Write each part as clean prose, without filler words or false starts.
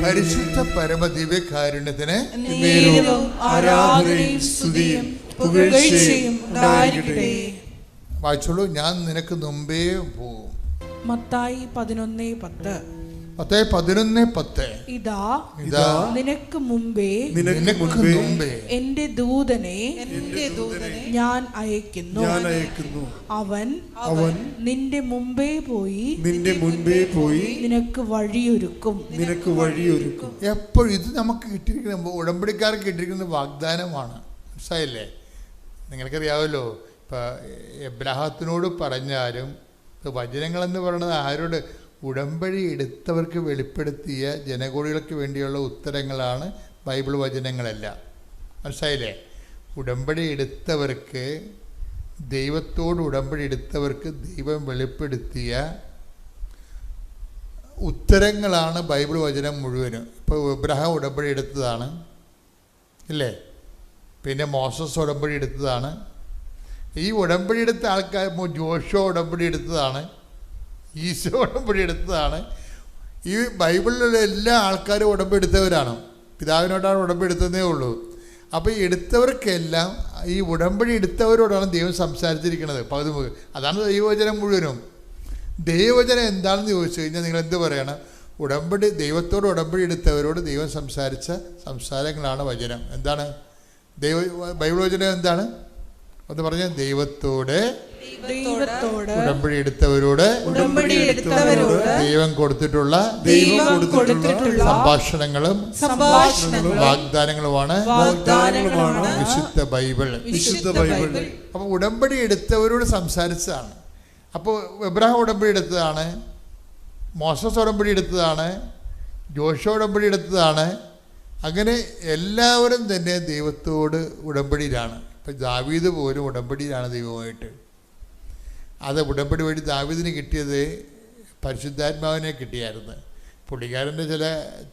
പരിശുദ്ധ പരമ ദിവ്യകാരുണ്യത്തിന് ആരാധനയും സ്തുതിയും പുകഴ്ചയും ഉണ്ടായിരിക്കട്ടെ. വായിച്ചോളൂ. ഞാൻ നിനക്ക് മുമ്പേ പോകും. മത്തായി 11:10. മത്തായി 11:10. ഇതാ നിനക്ക് മുമ്പേ എന്റെ ദൂതനെ ഞാൻ അയക്കുന്നു. അവൻ നിന്റെ മുമ്പേ പോയി നിനക്ക് വഴിയൊരുക്കും. എപ്പോഴും ഇത് നമുക്ക് കിട്ടിയിരിക്കുന്ന ഉടമ്പടിക്കാർക്ക് കിട്ടിയിരിക്കുന്ന വാഗ്ദാനമാണ്. മനസ്സിലായില്ലേ? നിങ്ങൾക്കറിയാമല്ലോ, ഇപ്പം എബ്രാഹത്തിനോട് പറഞ്ഞാലും വചനങ്ങളെന്ന് പറയുന്നത് ആരോട്? ഉടമ്പടി എടുത്തവർക്ക് വെളിപ്പെടുത്തിയ ജനകോടികൾക്ക് വേണ്ടിയുള്ള ഉത്തരങ്ങളാണ് ബൈബിൾ വചനങ്ങളെല്ലാം. മനസ്സിലായില്ലേ? ഉടമ്പടി എടുത്തവർക്ക്, ദൈവത്തോട് ഉടമ്പടി എടുത്തവർക്ക് ദൈവം വെളിപ്പെടുത്തിയ ഉത്തരങ്ങളാണ് ബൈബിൾ വചനം മുഴുവനും. ഇപ്പോൾ എബ്രഹാം ഉടമ്പടി എടുത്തതാണ് ഇല്ലേ? പിന്നെ മോസസ് ഉടമ്പടി എടുത്തതാണ്. ഈ ഉടമ്പടി എടുത്ത ആൾക്കാർ ജോഷുവ ഉടമ്പടി എടുത്തതാണ്, ഈശോ ഉടമ്പടി എടുത്തതാണ്. ഈ ബൈബിളിലുള്ള എല്ലാ ആൾക്കാരും ഉടമ്പടി എടുത്തവരാണ്. പിതാവിനോടാണ് ഉടമ്പടി എടുത്തതേ ഉള്ളൂ. അപ്പോൾ ഈ എടുത്തവർക്കെല്ലാം ഈ ഉടമ്പടി എടുത്തവരോടാണ് ദൈവം സംസാരിച്ചിരിക്കുന്നത്. അതാണ് ദൈവവചനം മുഴുവനും. ദൈവവചനം എന്താണെന്ന് ചോദിച്ചു കഴിഞ്ഞാൽ നിങ്ങൾ എന്ത് പറയണം? ഉടമ്പടി, ദൈവത്തോട് ഉടമ്പടി എടുത്തവരോട് ദൈവം സംസാരിച്ച സംസാരങ്ങളാണ് വചനം. എന്താണ് ബൈബിൾ വചനം? എന്താണ് ഒന്ന് പറഞ്ഞാൽ? ദൈവത്തോട് ഉടമ്പടി എടുത്തവരോട് ദൈവം കൊടുത്തിട്ടുള്ള സംഭാഷണങ്ങളും വാഗ്ദാനങ്ങളുമാണ് വിശുദ്ധ ബൈബിൾ. അപ്പോൾ ഉടമ്പടി എടുത്തവരോട് സംസാരിച്ചതാണ്. അപ്പോൾ എബ്രഹാം ഉടമ്പടി എടുത്തതാണ്, മോസസ് ഉടമ്പടി എടുത്തതാണ്, ജോഷുവ ഉടമ്പടി എടുത്തതാണ്. അങ്ങനെ എല്ലാവരും തന്നെ ദൈവത്തോട് ഉടമ്പടിയിലാണ്. ഇപ്പം ദാവീദ് പോലും ഉടമ്പടിയിലാണ് ദൈവമായിട്ട്. അത് ഉടമ്പടി വഴി ദാവീദിന് കിട്ടിയത് പരിശുദ്ധാത്മാവിനെ കിട്ടിയായിരുന്നു. പുള്ളിക്കാരൻ്റെ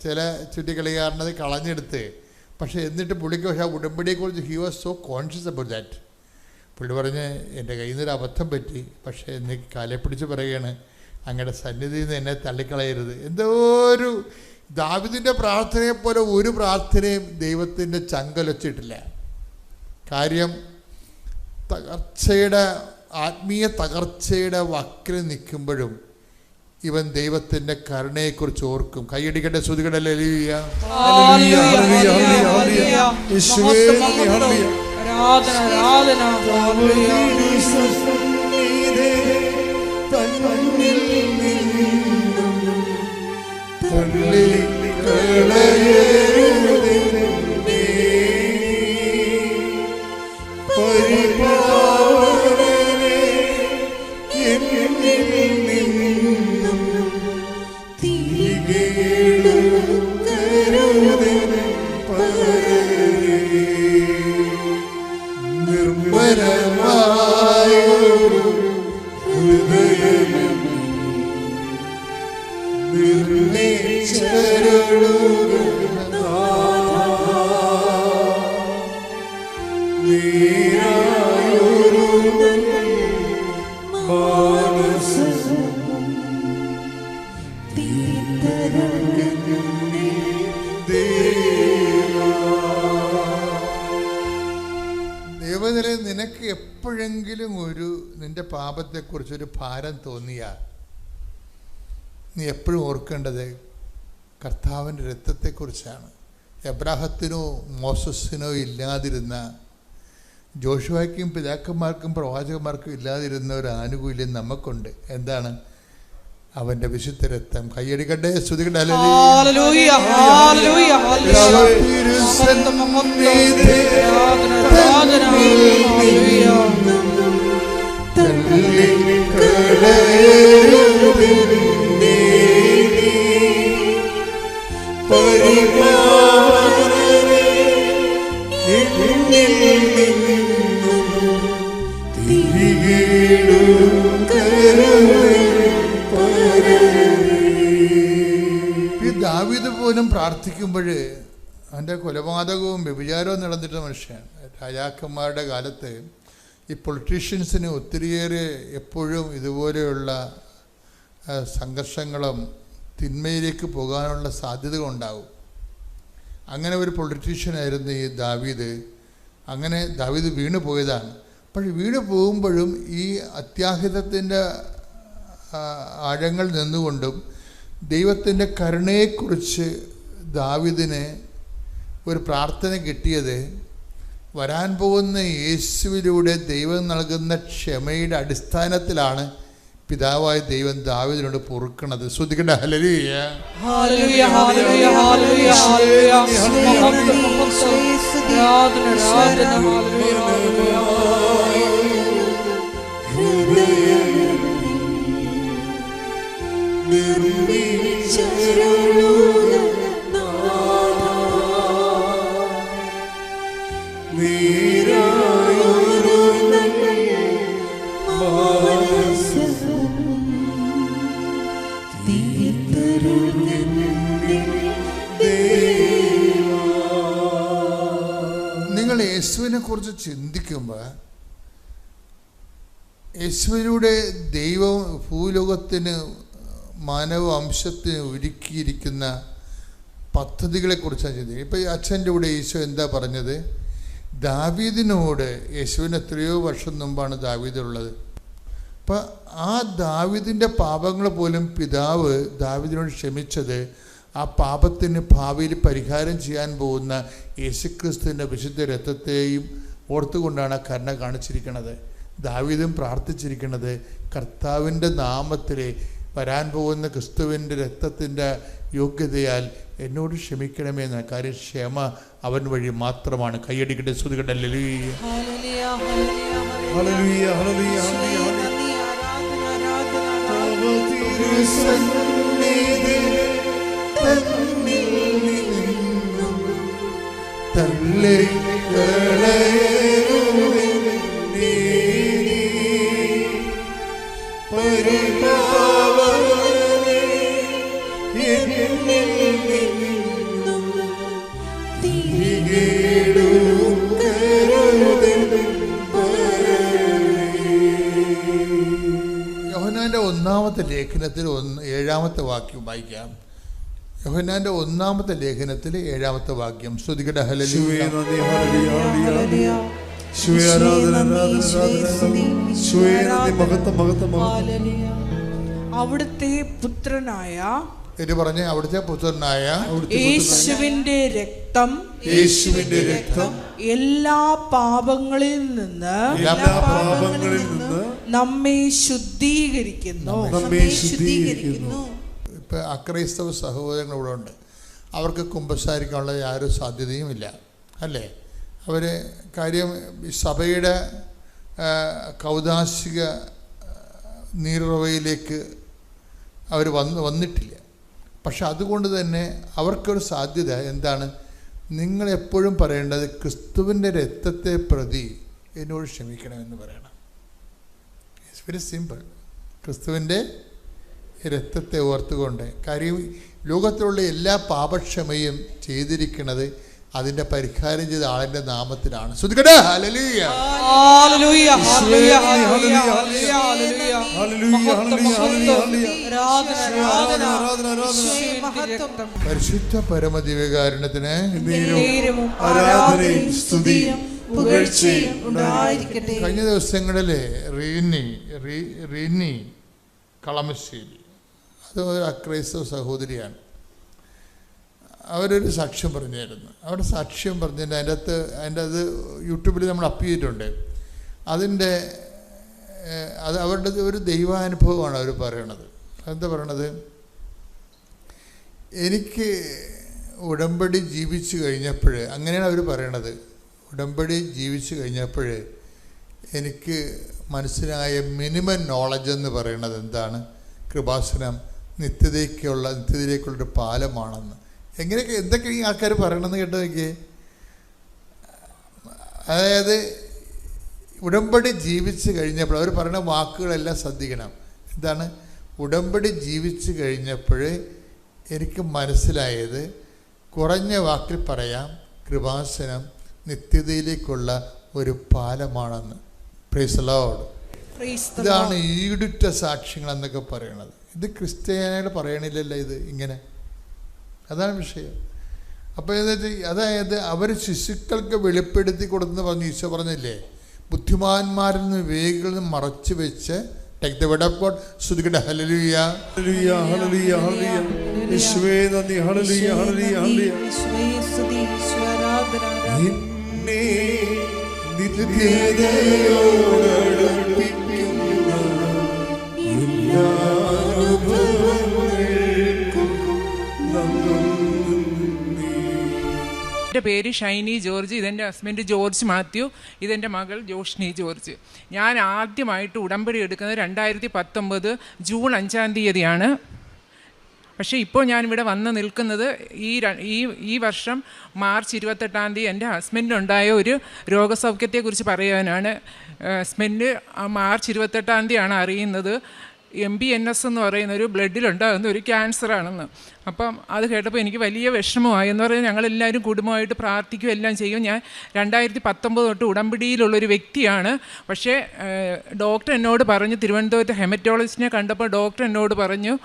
ചില ചുറ്റിക്കളിക്കാരനത് കളഞ്ഞെടുത്ത്, പക്ഷേ എന്നിട്ട് പുള്ളിക്ക് പക്ഷേ ആ ഉടമ്പടിയെക്കുറിച്ച് he was so conscious about that. പുള്ളി പറഞ്ഞ് എൻ്റെ കയ്യിൽ നിന്നൊരു അബദ്ധം പറ്റി, പക്ഷേ എനിക്ക് കാലെ പിടിച്ച് പറയുകയാണ്, അങ്ങയുടെ സന്നിധിയിൽ നിന്ന് എന്നെ തള്ളിക്കളയരുത്. എന്തോ ഒരു ദാവീദിൻ്റെ പ്രാർത്ഥനയെപ്പോലെ ഒരു പ്രാർത്ഥനയും ദൈവത്തിൻ്റെ ചങ്കലൊച്ചിട്ടില്ല. കാര്യം ആത്മീയ തകർച്ചയുടെ വക്കിൽ നിൽക്കുമ്പോഴും ഇവൻ ദൈവത്തിൻ്റെ കരുണയെക്കുറിച്ച് ഓർക്കും. കൈയടിക്കട്ടെ, ശ്രുതികട ഹല്ലേലൂയ. നിനക്ക് എപ്പോഴെങ്കിലും നിന്റെ പാപത്തെക്കുറിച്ചൊരു ഭാരം തോന്നിയാൽ നീ എപ്പോഴും ഓർക്കേണ്ടത് കർത്താവിൻ്റെ രക്തത്തെക്കുറിച്ചാണ്. എബ്രാഹത്തിനോ മോസസിനോ ഇല്ലാതിരുന്ന, ജോഷുവയ്ക്കും പിതാക്കന്മാർക്കും പ്രവാചകന്മാർക്കും ഇല്ലാതിരുന്ന ഒരു ആനുകൂല്യം നമുക്കുണ്ട്. എന്താണ്? അവൻ്റെ വിശുദ്ധ രക്തം. കൈയടിക്കട്ടെ, സ്തുതിക്കട്ടെ. ദാവീദ് പോലും പ്രാർത്ഥിക്കുമ്പോൾ അവൻ്റെ കൊലപാതകവും വ്യഭിചാരവും നടന്നിട്ട മനുഷ്യൻ. രാജാക്കന്മാരുടെ കാലത്ത് ഈ പൊളിറ്റീഷ്യൻസിന് ഒത്തിരിയേറെ എപ്പോഴും ഇതുപോലെയുള്ള സംഘർഷങ്ങളും തിന്മയിലേക്ക് പോകാനുള്ള സാധ്യത ഉണ്ടാവും. അങ്ങനെ ഒരു പൊളിറ്റീഷ്യനായിരുന്നു ഈ ദാവീദ്. അങ്ങനെ ദാവീദ് വീണു പോയതാണ്. പക്ഷെ വീണു പോകുമ്പോഴും ഈ അത്യാഹിതത്തിൻ്റെ ആഴങ്ങൾ നിന്നുകൊണ്ടും ദൈവത്തിൻ്റെ കരുണയെക്കുറിച്ച് ദാവീദിന് ഒരു പ്രാർത്ഥന കിട്ടിയത് വരാൻ പോകുന്ന യേശുവിലൂടെ ദൈവം നൽകുന്ന ക്ഷമയുടെ അടിസ്ഥാനത്തിലാണ് പിതാവായ ദൈവം ദാവീദിനോട് പൊറുക്കണത്. ശ്രദ്ധിക്കട്ടെ. ഹല്ലേലൂയ, ഹല്ലേലൂയ, ഹല്ലേലൂയ, ഹല്ലേലൂയ, നിങ്ങൾ യേശുവിനെ കുറിച്ച് ചിന്തിക്കുമ്പോൾ യേശുവിലൂടെ ദൈവം ഭൂലോകത്തിന് മാനവവംശത്തിന് ഒരുക്കിയിരിക്കുന്ന പദ്ധതികളെക്കുറിച്ചാണ് ചിന്തിക്കുക. ഇപ്പോൾ ഈ അച്ഛൻ്റെ കൂടെ ഈശോ എന്താ പറഞ്ഞത്? ദാവീദിനോട്, യേശുവിന് എത്രയോ വർഷം മുമ്പാണ് ദാവീദുള്ളത്. അപ്പം ആ ദാവീദിൻ്റെ പാപങ്ങൾ പോലും പിതാവ് ദാവീദിനോട് ക്ഷമിച്ചത് ആ പാപത്തിന് ഭാവിയിൽ പരിഹാരം ചെയ്യാൻ പോകുന്ന യേശുക്രിസ്തുവിൻ്റെ വിശുദ്ധ രക്തത്തെയും ഓർത്തുകൊണ്ടാണ് ആ കരുണ കാണിച്ചിരിക്കുന്നത്. ദാവീദും പ്രാർത്ഥിച്ചിരിക്കുന്നത് കർത്താവിൻ്റെ നാമത്തിൽ വരാൻ പോകുന്ന ക്രിസ്തുവിൻ്റെ രക്തത്തിൻ്റെ യോഗ്യതയാൽ എന്നോട് ക്ഷമിക്കണമെന്ന കാര്യം ക്ഷമ അവൻ വഴി മാത്രമാണ്. കൈയടിക്കട്ടെ, സ്തുതിക്കട്ടെ. ഹല്ലേലൂയ, ഹല്ലേലൂയ, ഹല്ലേലൂയ, യോഹന്നാന്റെ 1-ാമത്തെ ലേഖനത്തിൽ 7-ാമത്തെ വാക്യം വായിക്കാം. യോഹന്നാന്റെ 1-ാമത്തെ ലേഖനത്തിൽ 7-ാമത്തെ വാക്യം. സ്തുതിക്കട്ടെ. ഹല്ലേലൂയ, അവിടുത്തെ പുത്രനായ, ഇത് പറഞ്ഞ അവിടുത്തെ പുത്രനായ യേശുവിന്റെ രക്തം എല്ലാ പാപങ്ങളിൽ നിന്ന് നമ്മെ ശുദ്ധീകരിക്കുന്നു. ഇപ്പം അക്രൈസ്തവ സഹോദരങ്ങൾ ഇവിടെ ഉണ്ട്. അവർക്ക് കുമ്പസാരിക്കാനുള്ള യാതൊരു സാധ്യതയുമില്ല, അല്ലേ? അവർ കാര്യം സഭയുടെ കൗദാശിക നീറുറവയിലേക്ക് അവർ വന്നിട്ടില്ല. പക്ഷെ അതുകൊണ്ട് തന്നെ അവർക്കൊരു സാധ്യത എന്താണ്? നിങ്ങളെപ്പോഴും പറയേണ്ടത് ക്രിസ്തുവിൻ്റെ രക്തത്തെ പ്രതി എന്നോട് ക്ഷമിക്കണമെന്ന് പറയണം. It's very simple. ക്രിസ്തുവിൻ്റെ രക്തത്തെ ഓർത്തുകൊണ്ട്, കാര്യം ലോകത്തിലുള്ള എല്ലാ പാപക്ഷമയും ചെയ്തിരിക്കുന്നത് അതിൻ്റെ പരിഹാരം ചെയ്ത ആളിൻ്റെ നാമത്തിലാണ്. ശ്രദ്ധിക്കട്ടെ. ഹല്ലേലൂയ, ഹല്ലേലൂയ, ഹല്ലേലൂയ, ഹല്ലേലൂയ, പരിശുദ്ധ പരമദിവ്യകാരുണ്യത്തിന് ആരാധനയും സ്തുതിയും പുകഴ്ചയും ഉണ്ടായിരിക്കട്ടെ. കഴിഞ്ഞ ദിവസങ്ങളിൽ റീനി കളമശ്ശേരി, അത് ഒരു അക്രൈസ്തവ സഹോദരിയാണ്. അവരൊരു സാക്ഷ്യം പറഞ്ഞായിരുന്നു. അവരുടെ സാക്ഷ്യം പറഞ്ഞതിൻ്റെ അതിൻ്റെ അത് യൂട്യൂബിൽ നമ്മൾ അപ്പ് ചെയ്തിട്ടുണ്ട്. അത് അവരുടെ ഒരു ദൈവാനുഭവമാണ് അവർ പറയണത്. എന്താ പറയണത്? എനിക്ക് ഉടമ്പടി ജീവിച്ചു കഴിഞ്ഞപ്പോൾ, അങ്ങനെയാണ് അവർ പറയണത്, ഉടമ്പടി ജീവിച്ചു കഴിഞ്ഞപ്പോൾ എനിക്ക് മനസ്സിലായ മിനിമം നോളജ് എന്ന് പറയുന്നത് എന്താണ്? കൃപാസനം നിത്യതയിലേക്കുള്ളൊരു പാലമാണെന്ന്. എങ്ങനെയൊക്കെ എന്തൊക്കെ ഈ ആൾക്കാർ പറയണമെന്ന് കേട്ടോ നോക്കിയേ. അതായത് ഉടമ്പടി ജീവിച്ച് കഴിഞ്ഞപ്പോൾ അവർ പറയുന്ന വാക്കുകളെല്ലാം ശ്രദ്ധിക്കണം. എന്താണ്? ഉടമ്പടി ജീവിച്ച് കഴിഞ്ഞപ്പോൾ എനിക്ക് മനസ്സിലായത്, കുറഞ്ഞ വാക്കിൽ പറയാം, കൃപാസനം നിത്യതയിലേക്കുള്ള ഒരു പാലമാണെന്ന്. Praise the Lord. ഇതാണ് ഈടുറ്റ സാക്ഷ്യങ്ങൾ എന്നൊക്കെ പറയണത്. ഇത് ക്രിസ്ത്യാനികൾ പറയണില്ലല്ലോ ഇത് ഇങ്ങനെ. അതാണ് വിഷയം. അപ്പോൾ അതായത് അവർ ശിശുക്കൾക്ക് വെളിപ്പെടുത്തി കൊടുത്തെന്ന് പറഞ്ഞു ഈശോ പറഞ്ഞില്ലേ, ബുദ്ധിമാന്മാരിൽ നിന്ന് വിവേകികളിൽ നിന്ന് മറച്ചു വെച്ച് Take the word of God. Sudhikata hallelujah. Hallelujah, hallelujah, hallelujah. യേശുവേ നന്ദി, hallelujah, hallelujah, hallelujah. യേശുവേ സ്തുതി, യേശുവേ ആരാധന. എന്നെ നിത്യതയോടടുപ്പിക്കുന്ന എല്ലാ അനുഭവങ്ങൾക്കും നന്ദി. എൻ്റെ പേര് ഷൈനി ജോർജ്, ഇതെൻ്റെ ഹസ്ബൻഡ് ജോർജ് മാത്യു, ഇതെൻ്റെ മകൾ ജോഷ്നി ജോർജ്. ഞാൻ ആദ്യമായിട്ട് ഉടമ്പടി എടുക്കുന്നത് 2019 ജൂൺ 5-ാം തീയതിയാണ്. പക്ഷേ ഇപ്പോൾ ഞാനിവിടെ വന്ന് നിൽക്കുന്നത് ഈ വർഷം മാർച്ച് 28-ാം തീയതി എൻ്റെ ഹസ്ബൻഡിനുണ്ടായ ഒരു രോഗസൗഖ്യത്തെക്കുറിച്ച് പറയാനാണ്. ഹസ്ബൻഡ് മാർച്ച് 28-ാം തീയതിയാണ് അറിയുന്നത് MBNS എന്ന് പറയുന്ന ഒരു ബ്ലഡിലുണ്ടാകുന്ന ഒരു ക്യാൻസറാണെന്ന്. അപ്പം അത് കേട്ടപ്പോൾ എനിക്ക് വലിയ വിഷമമായി. എന്ന് പറഞ്ഞാൽ ഞങ്ങളെല്ലാവരും കുടുംബമായിട്ട് പ്രാർത്ഥിക്കുകയും എല്ലാം ചെയ്യും. ഞാൻ 2019 തൊട്ട് ഉടമ്പടിയിലുള്ളൊരു വ്യക്തിയാണ്. പക്ഷേ ഡോക്ടർ എന്നോട് പറഞ്ഞു, തിരുവനന്തപുരത്ത് ഹെമറ്റോളജിസ്റ്റിനെ കണ്ടപ്പോൾ ഡോക്ടർ എന്നോട് പറഞ്ഞു,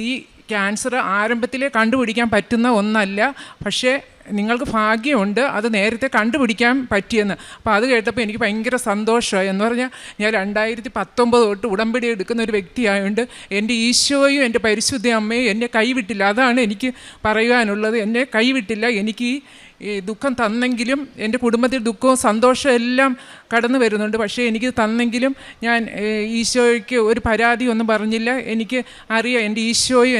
ഈ ക്യാൻസർ ആരംഭത്തിലേ കണ്ടുപിടിക്കാൻ പറ്റുന്ന ഒന്നല്ല, പക്ഷേ നിങ്ങൾക്ക് ഭാഗ്യമുണ്ട് അത് നേരത്തെ കണ്ടുപിടിക്കാൻ പറ്റിയെന്ന്. അപ്പോൾ അത് കേട്ടപ്പോൾ എനിക്ക് ഭയങ്കര സന്തോഷമായി. എന്ന് പറഞ്ഞാൽ ഞാൻ 2019 തൊട്ട് ഉടമ്പടി എടുക്കുന്ന ഒരു വ്യക്തിയായതുകൊണ്ട് എൻ്റെ ഈശോയും എൻ്റെ പരിശുദ്ധ അമ്മയും എന്നെ കൈവിട്ടില്ല. അതാണ് എനിക്ക് പറയുവാനുള്ളത്. എന്നെ കൈവിട്ടില്ല. എനിക്ക് ഈ ദുഃഖം തന്നെങ്കിലും എൻ്റെ കുടുംബത്തിൽ ദുഃഖവും സന്തോഷവും എല്ലാം കടന്നു വരുന്നുണ്ട്. പക്ഷേ എനിക്ക് തന്നെങ്കിലും ഞാൻ ഈശോയ്ക്ക് ഒരു പരാതി ഒന്നും പറഞ്ഞില്ല. എനിക്ക് അറിയാം എൻ്റെ ഈശോയും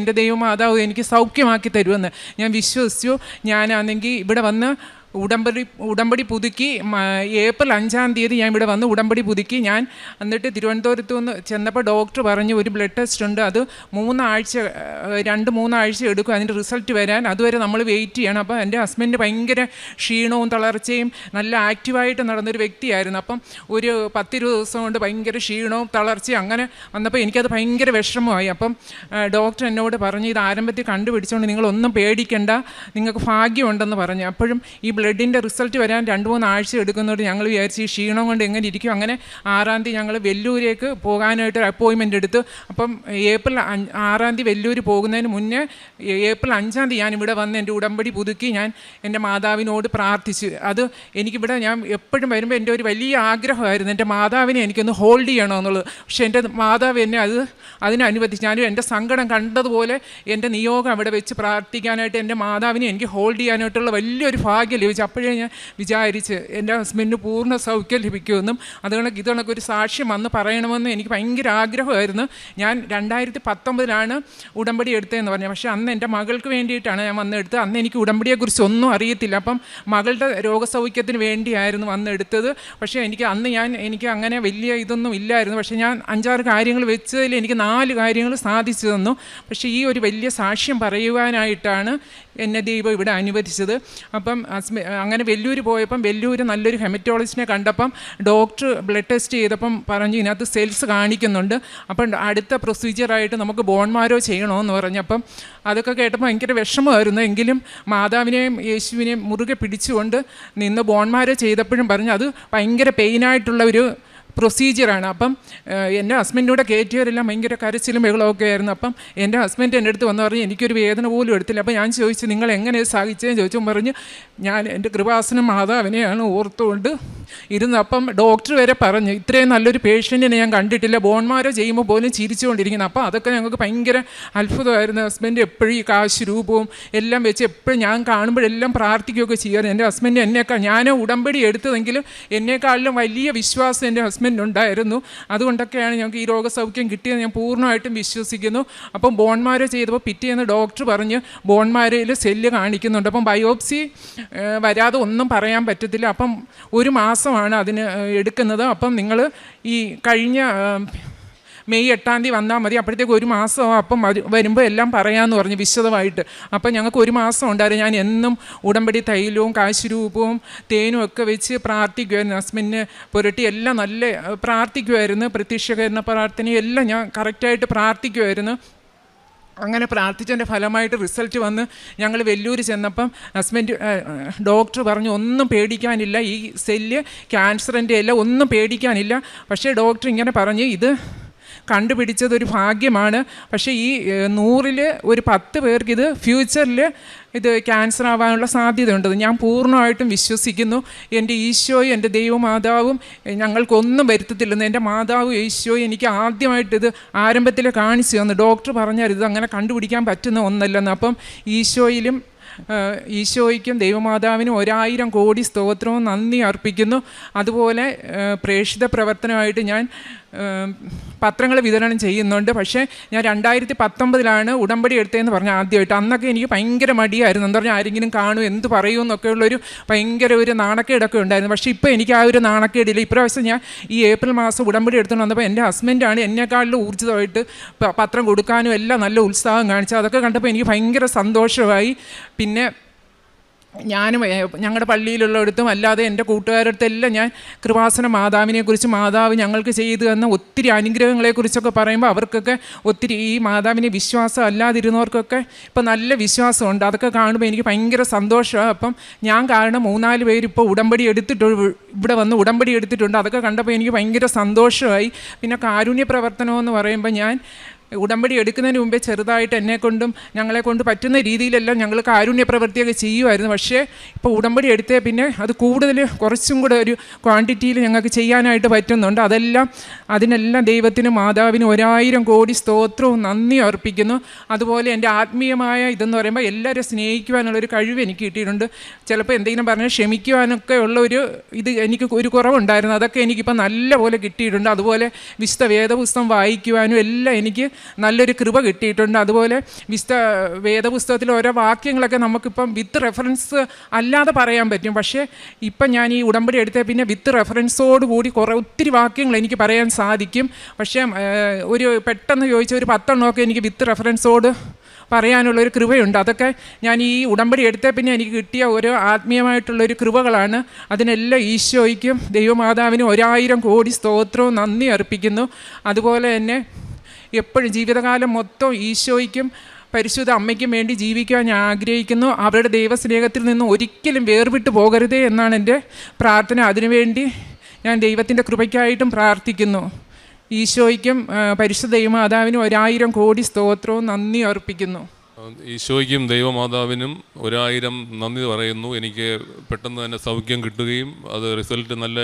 എൻ്റെ ദൈവമാതാവും എനിക്ക് സൗഖ്യമാക്കി തരുമെന്ന് ഞാൻ വിശ്വസിച്ചു. ഞാനാണെങ്കിൽ ഇവിടെ വന്ന് ഉടമ്പടി പുതുക്കി ഏപ്രിൽ 5-ാം തീയതി ഞാൻ ഇവിടെ വന്ന് ഉടമ്പടി പുതുക്കി. ഞാൻ എന്നിട്ട് തിരുവനന്തപുരത്ത് നിന്ന് ചെന്നപ്പോൾ ഡോക്ടർ പറഞ്ഞു ഒരു ബ്ലഡ് ടെസ്റ്റ് ഉണ്ട്, അത് 2-3 ആഴ്ച എടുക്കും അതിൻ്റെ റിസൾട്ട് വരാൻ. അതുവരെ നമ്മൾ വെയിറ്റ് ചെയ്യണം. അപ്പോൾ എൻ്റെ ഹസ്ബൻഡ് ഭയങ്കര ക്ഷീണവും തളർച്ചയും നല്ല ആക്റ്റീവായിട്ട് നടന്നൊരു വ്യക്തിയായിരുന്നു. അപ്പം ഒരു 10-20 ദിവസം കൊണ്ട് ഭയങ്കര ക്ഷീണവും തളർച്ചയും അങ്ങനെ വന്നപ്പോൾ എനിക്കത് ഭയങ്കര വിഷമമായി. അപ്പം ഡോക്ടർ എന്നോട് പറഞ്ഞു, ഇത് ആരംഭത്തിൽ കണ്ടുപിടിച്ചുകൊണ്ട് നിങ്ങളൊന്നും പേടിക്കണ്ട, നിങ്ങൾക്ക് ഭാഗ്യമുണ്ടെന്ന് പറഞ്ഞു. അപ്പോഴും ഈ ബ്ലഡിൻ്റെ റിസൾട്ട് വരാൻ 2-3 ആഴ്ച എടുക്കുന്നതുകൊണ്ട് ഞങ്ങൾ വിചാരിച്ച് ഈ ക്ഷീണം കൊണ്ട് എങ്ങനെ ഇരിക്കും. അങ്ങനെ 6-ാം തീയതി ഞങ്ങൾ വെല്ലൂരേക്ക് പോകാനായിട്ട് അപ്പോയിൻമെൻ്റ് എടുത്തു. അപ്പം ഏപ്രിൽ 6-ാം തീയതി വെല്ലൂർ പോകുന്നതിന് മുന്നേ ഏപ്രിൽ 5-ാം തീയതി ഞാനിവിടെ വന്ന് എൻ്റെ ഉടമ്പടി പുതുക്കി ഞാൻ എൻ്റെ മാതാവിനോട് പ്രാർത്ഥിച്ചു. അത് എനിക്കിവിടെ ഞാൻ എപ്പോഴും വരുമ്പോൾ എൻ്റെ ഒരു വലിയ ആഗ്രഹമായിരുന്നു എൻ്റെ മാതാവിനെ എനിക്കൊന്ന് ഹോൾഡ് ചെയ്യണമെന്നുള്ളത്. പക്ഷേ എൻ്റെ മാതാവ് എന്നെ അതിനനുവദിച്ചു. ഞാനും എൻ്റെ സങ്കടം കണ്ടതുപോലെ എൻ്റെ നിയോഗം അവിടെ വെച്ച് പ്രാർത്ഥിക്കാനായിട്ട് എൻ്റെ മാതാവിനെ എനിക്ക് ഹോൾഡ് ചെയ്യാനായിട്ടുള്ള വലിയൊരു ഭാഗ്യം ലഭിച്ചു. അപ്പോഴേ ഞാൻ വിചാരിച്ച് എൻ്റെ ഹസ്ബൻഡിന് പൂർണ്ണ സൗഖ്യം ലഭിക്കുമെന്നും ഇതണക്ക് ഒരു സാക്ഷ്യം വന്ന് പറയണമെന്നും എനിക്ക് ഭയങ്കര ആഗ്രഹമായിരുന്നു. ഞാൻ 2019 ഉടമ്പടി എടുത്തതെന്ന് പറഞ്ഞു. പക്ഷേ അന്ന് എൻ്റെ മകൾക്ക് വേണ്ടിയിട്ടാണ് ഞാൻ വന്നെടുത്തത്. അന്ന് എനിക്ക് ഉടമ്പടിയെക്കുറിച്ച് ഒന്നും അറിയത്തില്ല. അപ്പം മകളുടെ രോഗസൗഖ്യത്തിന് വേണ്ടിയായിരുന്നു വന്നെടുത്തത്. പക്ഷേ എനിക്ക് അങ്ങനെ വലിയ ഇതൊന്നും ഇല്ലായിരുന്നു. പക്ഷേ ഞാൻ 5-6 കാര്യങ്ങൾ വെച്ചതിൽ എനിക്ക് 4 കാര്യങ്ങൾ സാധിച്ചു തന്നു. പക്ഷേ ഈ ഒരു വലിയ സാക്ഷ്യം പറയുവാനായിട്ടാണ് എന്നെ ദൈവം ഇവിടെ അനുവദിച്ചത്. അപ്പം അങ്ങനെ വെല്ലൂർ പോയപ്പം വെല്ലൂർ നല്ലൊരു ഹെമറ്റോളജിസ്റ്റിനെ കണ്ടപ്പം ഡോക്ടർ ബ്ലഡ് ടെസ്റ്റ് ചെയ്തപ്പം പറഞ്ഞു ഇതിനകത്ത് സെൽസ് കാണിക്കുന്നുണ്ട്, അപ്പം അടുത്ത പ്രൊസീജിയറായിട്ട് നമുക്ക് ബോൺ മാരോ ചെയ്യണമെന്ന് പറഞ്ഞപ്പം അതൊക്കെ കേട്ടപ്പോൾ ഭയങ്കര വിഷമമായിരുന്നു. എങ്കിലും മാതാവിനെയും യേശുവിനെയും മുറുകെ പിടിച്ചുകൊണ്ട് നിന്ന് ബോൺ മാരോ ചെയ്തപ്പോഴും പറഞ്ഞു അത് ഭയങ്കര പെയിനായിട്ടുള്ള ഒരു പ്രൊസീജിയറാണ്. അപ്പം എൻ്റെ ഹസ്ബൻഡിനൂടെ കയറ്റിയവരെല്ലാം ഭയങ്കര കരച്ചിലും ബഹളമൊക്കെ ആയിരുന്നു. അപ്പം എൻ്റെ ഹസ്ബൻഡ് എൻ്റെ അടുത്ത് വന്ന് പറഞ്ഞു എനിക്കൊരു വേദന പോലും എടുത്തില്ല. അപ്പം ഞാൻ ചോദിച്ചു നിങ്ങൾ എങ്ങനെ സഹിച്ചതെന്ന് ചോദിച്ചു. പറഞ്ഞു ഞാൻ എൻ്റെ കൃപാസനം മാതാവിനെയാണ് ഓർത്തുകൊണ്ട് ഇരുന്ന്. അപ്പം ഡോക്ടർ വരെ പറഞ്ഞു ഇത്രയും നല്ലൊരു പേഷ്യൻറ്റിനെ ഞാൻ കണ്ടിട്ടില്ല, ബോൺമാരോ ചെയ്യുമ്പോൾ പോലും ചിരിച്ചുകൊണ്ടിരിക്കുന്നു. അപ്പോൾ അതൊക്കെ ഞങ്ങൾക്ക് ഭയങ്കര അത്ഭുതമായിരുന്നു. ഹസ്ബൻഡ് എപ്പോഴും ഈ കാശ് രൂപവും എല്ലാം വെച്ച് എപ്പോഴും ഞാൻ കാണുമ്പോഴെല്ലാം പ്രാർത്ഥിക്കുകയൊക്കെ ചെയ്യാറ്. എൻ്റെ ഹസ്ബൻഡ് ഞാൻ ഉടമ്പടി എടുത്തതെങ്കിലും എന്നെക്കാളിലും വലിയ വിശ്വാസം എൻ്റെ ഹസ്ബൻഡിനുണ്ടായിരുന്നു. അതുകൊണ്ടൊക്കെയാണ് ഞങ്ങൾക്ക് ഈ രോഗസൗഖ്യം കിട്ടിയത് ഞാൻ പൂർണ്ണമായിട്ടും വിശ്വസിക്കുന്നു. അപ്പം ബോൺമാരോ ചെയ്തപ്പോൾ പിറ്റേന്ന് ഡോക്ടർ പറഞ്ഞ് ബോൺമാരയിൽ സെല്ല് കാണിക്കുന്നുണ്ട്. അപ്പം ബയോപ്സി വരാതെ ഒന്നും പറയാൻ പറ്റത്തില്ല. അപ്പം 1 മാസമാണ് അതിന് എടുക്കുന്നത്. അപ്പം നിങ്ങൾ ഈ കഴിഞ്ഞ മെയ് 8-ാം തീയതി വന്നാൽ മതി, അപ്പോഴത്തേക്ക് 1 മാസം അപ്പം വരുമ്പോൾ എല്ലാം പറയാമെന്ന് പറഞ്ഞു വിശദമായിട്ട്. അപ്പം ഞങ്ങൾക്ക് 1 മാസം ഉണ്ടായിരുന്നു. ഞാൻ എന്നും ഉടമ്പടി തൈലവും കാശുരൂപവും തേനും ഒക്കെ വെച്ച് പ്രാർത്ഥിക്കുമായിരുന്നു. ഹസ്ബൻഡിനെ പുരട്ടി എല്ലാം നല്ല പ്രാർത്ഥിക്കുമായിരുന്നു. പ്രത്യക്ഷീകരണ പ്രാർത്ഥനയും എല്ലാം ഞാൻ കറക്റ്റായിട്ട് പ്രാർത്ഥിക്കുമായിരുന്നു. അങ്ങനെ പ്രാർത്ഥിച്ചതിൻ്റെ ഫലമായിട്ട് റിസൾട്ട് വന്ന് ഞങ്ങൾ വെല്ലൂർ ചെന്നപ്പം ഡോക്ടർ പറഞ്ഞു ഒന്നും പേടിക്കാനില്ല, ഈ സെല്ല് ക്യാൻസറിൻ്റെ എല്ലാം ഒന്നും പേടിക്കാനില്ല. പക്ഷേ ഡോക്ടർ ഇങ്ങനെ പറഞ്ഞ് ഇത് കണ്ടുപിടിച്ചത് ഒരു ഭാഗ്യമാണ്. പക്ഷേ ഈ 100-ൽ ഒരു 10 പേർക്ക് ഇത് ഫ്യൂച്ചറിൽ ഇത് ക്യാൻസർ ആവാനുള്ള സാധ്യതയുണ്ട്. ഞാൻ പൂർണ്ണമായിട്ടും വിശ്വസിക്കുന്നു. എൻ്റെ ഈശോയും എൻ്റെ ദൈവമാതാവും ഞങ്ങൾക്കൊന്നും വരുത്തത്തില്ലെന്ന്. എൻ്റെ മാതാവും ഈശോയും എനിക്ക് ആദ്യമായിട്ട് ഇത് ആരംഭത്തിൽ കാണിച്ചു തന്നു. ഡോക്ടർ പറഞ്ഞാൽ ഇത് അങ്ങനെ കണ്ടുപിടിക്കാൻ പറ്റുന്ന ഒന്നല്ലെന്ന്. അപ്പം ഈശോയ്ക്കും ദൈവമാതാവിനും 1000 കോടി സ്തോത്രവും നന്ദി അർപ്പിക്കുന്നു. അതുപോലെ പ്രേക്ഷിത പ്രവർത്തനമായിട്ട് ഞാൻ പത്രങ്ങൾ വിതരണം ചെയ്യുന്നുണ്ട്. പക്ഷേ ഞാൻ 2019 ഉടമ്പടി എടുത്തതെന്ന് പറഞ്ഞാൽ ആദ്യമായിട്ട്. അന്നൊക്കെ എനിക്ക് ഭയങ്കര മടിയായിരുന്നു. എന്താ പറഞ്ഞാൽ ആരെങ്കിലും കാണും, എന്ത് പറയും എന്നൊക്കെയുള്ളൊരു ഭയങ്കര ഒരു നാണക്കേടൊക്കെ ഉണ്ടായിരുന്നു. പക്ഷേ ഇപ്പോൾ എനിക്ക് ആ ഒരു നാണക്കേടില്ല. ഇപ്രാവശ്യം ഞാൻ ഈ ഏപ്രിൽ മാസം ഉടമ്പടി എടുത്തുകൊണ്ട് വന്നപ്പോൾ എൻ്റെ ഹസ്ബൻഡാണ് എന്നെക്കാളിലും ഊർജിതമായിട്ട് പത്രം കൊടുക്കാനും എല്ലാം നല്ല ഉത്സാഹം കാണിച്ചു. അതൊക്കെ കണ്ടപ്പോൾ എനിക്ക് ഭയങ്കര സന്തോഷമായി. പിന്നെ ഞാനും ഞങ്ങളുടെ പള്ളിയിലുള്ളിടത്തും അല്ലാതെ എൻ്റെ കൂട്ടുകാരടുത്തെല്ലാം ഞാൻ കൃപാസന മാതാവിനെക്കുറിച്ച്, മാതാവ് ഞങ്ങൾക്ക് ചെയ്തു തന്ന ഒത്തിരി അനുഗ്രഹങ്ങളെക്കുറിച്ചൊക്കെ പറയുമ്പോൾ അവർക്കൊക്കെ ഒത്തിരി ഈ മാതാവിനെ വിശ്വാസം അല്ലാതിരുന്നവർക്കൊക്കെ ഇപ്പം നല്ല വിശ്വാസമുണ്ട്. അതൊക്കെ കാണുമ്പോൾ എനിക്ക് ഭയങ്കര സന്തോഷമാണ്. അപ്പം ഞാൻ കാരണം 3-4 പേര് ഇപ്പോൾ ഉടമ്പടി ഇവിടെ വന്ന് ഉടമ്പടി എടുത്തിട്ടുണ്ട്. അതൊക്കെ കണ്ടപ്പോൾ എനിക്ക് ഭയങ്കര സന്തോഷമായി. പിന്നെ കാരുണ്യ പ്രവർത്തനമെന്ന് പറയുമ്പോൾ ഞാൻ ഉടമ്പടി എടുക്കുന്നതിന് മുമ്പേ ചെറുതായിട്ട് എന്നെക്കൊണ്ടും ഞങ്ങളെക്കൊണ്ട് പറ്റുന്ന രീതിയിലെല്ലാം ഞങ്ങൾ കാരുണ്യ പ്രവൃത്തിയൊക്കെ ചെയ്യുമായിരുന്നു. പക്ഷേ ഇപ്പോൾ ഉടമ്പടി എടുത്തേ പിന്നെ അത് കൂടുതൽ കുറച്ചും കൂടെ ഒരു ക്വാണ്ടിറ്റിയിൽ ഞങ്ങൾക്ക് ചെയ്യാനായിട്ട് പറ്റുന്നുണ്ട്. അതിനെല്ലാം ദൈവത്തിനും മാതാവിനും 1000 കോടി സ്തോത്രവും നന്ദി അർപ്പിക്കുന്നു. അതുപോലെ എൻ്റെ ആത്മീയമായ ഇതെന്ന് പറയുമ്പോൾ എല്ലാവരും സ്നേഹിക്കുവാനുള്ളൊരു കഴിവ് എനിക്ക് കിട്ടിയിട്ടുണ്ട്. ചിലപ്പോൾ എന്തെങ്കിലും പറഞ്ഞാൽ ക്ഷമിക്കുവാനൊക്കെ ഉള്ള ഇത് എനിക്ക് ഒരു കുറവുണ്ടായിരുന്നു. അതൊക്കെ എനിക്കിപ്പോൾ നല്ല പോലെ കിട്ടിയിട്ടുണ്ട്. അതുപോലെ വിശുദ്ധ വേദപുസ്തകം വായിക്കുവാനും എല്ലാം എനിക്ക് നല്ലൊരു കൃപ കിട്ടിയിട്ടുണ്ട്. അതുപോലെ വേദപുസ്തകത്തിൽ ഓരോ വാക്യങ്ങളൊക്കെ നമുക്കിപ്പം വിത്ത് റെഫറൻസ് അല്ലാതെ പറയാൻ പറ്റും. പക്ഷേ ഇപ്പം ഞാൻ ഈ ഉടമ്പടി എടുത്തേ പിന്നെ വിത്ത് റെഫറൻസോട് കൂടി ഒത്തിരി വാക്യങ്ങൾ എനിക്ക് പറയാൻ സാധിക്കും. പക്ഷേ ഒരു പെട്ടെന്ന് ചോദിച്ച ഒരു 10 എണ്ണമൊക്കെ എനിക്ക് വിത്ത് റെഫറൻസോട് പറയാനുള്ളൊരു കൃപയുണ്ട്. അതൊക്കെ ഞാൻ ഈ ഉടമ്പടി എടുത്തേ പിന്നെ എനിക്ക് കിട്ടിയ ഓരോ ആത്മീയമായിട്ടുള്ളൊരു കൃപകളാണ്. അതിനെല്ലാം ഈശോയ്ക്കും ദൈവമാതാവിനും 1000 കോടി സ്തോത്രവും നന്ദി അർപ്പിക്കുന്നു. അതുപോലെ തന്നെ എപ്പോഴും ജീവിതകാലം മൊത്തം ഈശോയ്ക്കും പരിശുദ്ധ അമ്മയ്ക്കും വേണ്ടി ജീവിക്കാൻ ഞാൻ ആഗ്രഹിക്കുന്നു. അവരുടെ ദൈവസ്നേഹത്തിൽ നിന്ന് ഒരിക്കലും വേർവിട്ട് പോകരുതേ എന്നാണ് എൻ്റെ പ്രാർത്ഥന. അതിനുവേണ്ടി ഞാൻ ദൈവത്തിൻ്റെ കൃപയ്ക്കായിട്ടും പ്രാർത്ഥിക്കുന്നു. ഈശോയ്ക്കും പരിശുദ്ധ ദൈവമാതാവിനും 1000 കോടി സ്തോത്രവും നന്ദി അർപ്പിക്കുന്നു. ഈശോയ്ക്കും ദൈവമാതാവിനും 1000 നന്ദി പറയുന്നു. എനിക്ക് പെട്ടെന്ന് തന്നെ സൗഖ്യം കിട്ടുകയും അത് റിസൾട്ട് നല്ല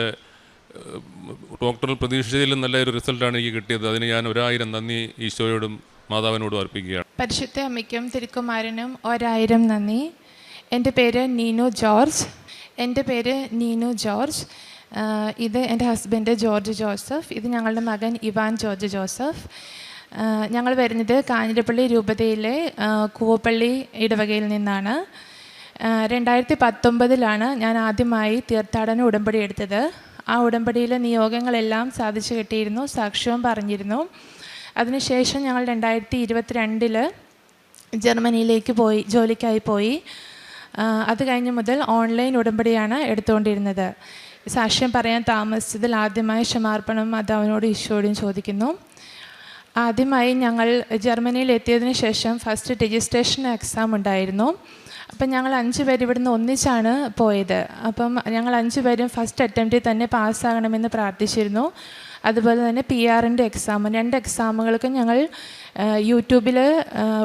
ഡോക്ടർ പ്രതീക്ഷിച്ചതിലും നല്ലൊരു റിസൾട്ടാണ് എനിക്ക് കിട്ടിയത്. അതിന് ഞാൻ 1000 നന്ദി ഈശോയോടും മാതാവിനോടും അർപ്പിക്കുകയാണ്. പരിശുദ്ധ അമ്മയ്ക്കും തിരുക്കുമാരനും 1000 നന്ദി. എൻ്റെ പേര് നീനു ജോർജ്. ഇത് എൻ്റെ ഹസ്ബൻഡ് ജോർജ് ജോസഫ്. ഇത് ഞങ്ങളുടെ മകൻ ഇവാൻ ജോർജ് ജോസഫ്. ഞങ്ങൾ വരുന്നത് കാഞ്ഞിരപ്പള്ളി രൂപതയിലെ കൂവപ്പള്ളി ഇടവകയിൽ നിന്നാണ്. 2019 ഞാൻ ആദ്യമായി തീർത്ഥാടന ഉടമ്പടി എടുത്തത്. ആ ഉടമ്പടിയിലെ നിയോഗങ്ങളെല്ലാം സാധിച്ചു കിട്ടിയിരുന്നു, സാക്ഷ്യവും പറഞ്ഞിരുന്നു. അതിനുശേഷം ഞങ്ങൾ 2022 ജർമ്മനിയിലേക്ക് ജോലിക്കായി പോയി. അത് കഴിഞ്ഞ് മുതൽ ഓൺലൈൻ ഉടമ്പടിയാണ് എടുത്തുകൊണ്ടിരുന്നത്. സാക്ഷ്യം പറയാൻ താമസിച്ചതിൽ ആദ്യമായി ക്ഷമാർപ്പണം മാതാവിനോട് ഈശോയോടും ചോദിക്കുന്നു. ആദ്യമായി ഞങ്ങൾ ജർമ്മനിയിൽ എത്തിയതിന് ശേഷം ഫസ്റ്റ് രജിസ്ട്രേഷൻ എക്സാം ഉണ്ടായിരുന്നു. അപ്പം ഞങ്ങൾ 5 പേര് ഇവിടുന്ന് ഒന്നിച്ചാണ് പോയത്. അപ്പം ഞങ്ങൾ 5 പേരും ഫസ്റ്റ് അറ്റംപ്റ്റിൽ തന്നെ പാസ്സാകണമെന്ന് പ്രാർത്ഥിച്ചിരുന്നു. അതുപോലെ തന്നെ PR-ൻ്റെ എക്സാം, 2 എക്സാമുകൾക്കും ഞങ്ങൾ യൂട്യൂബിൽ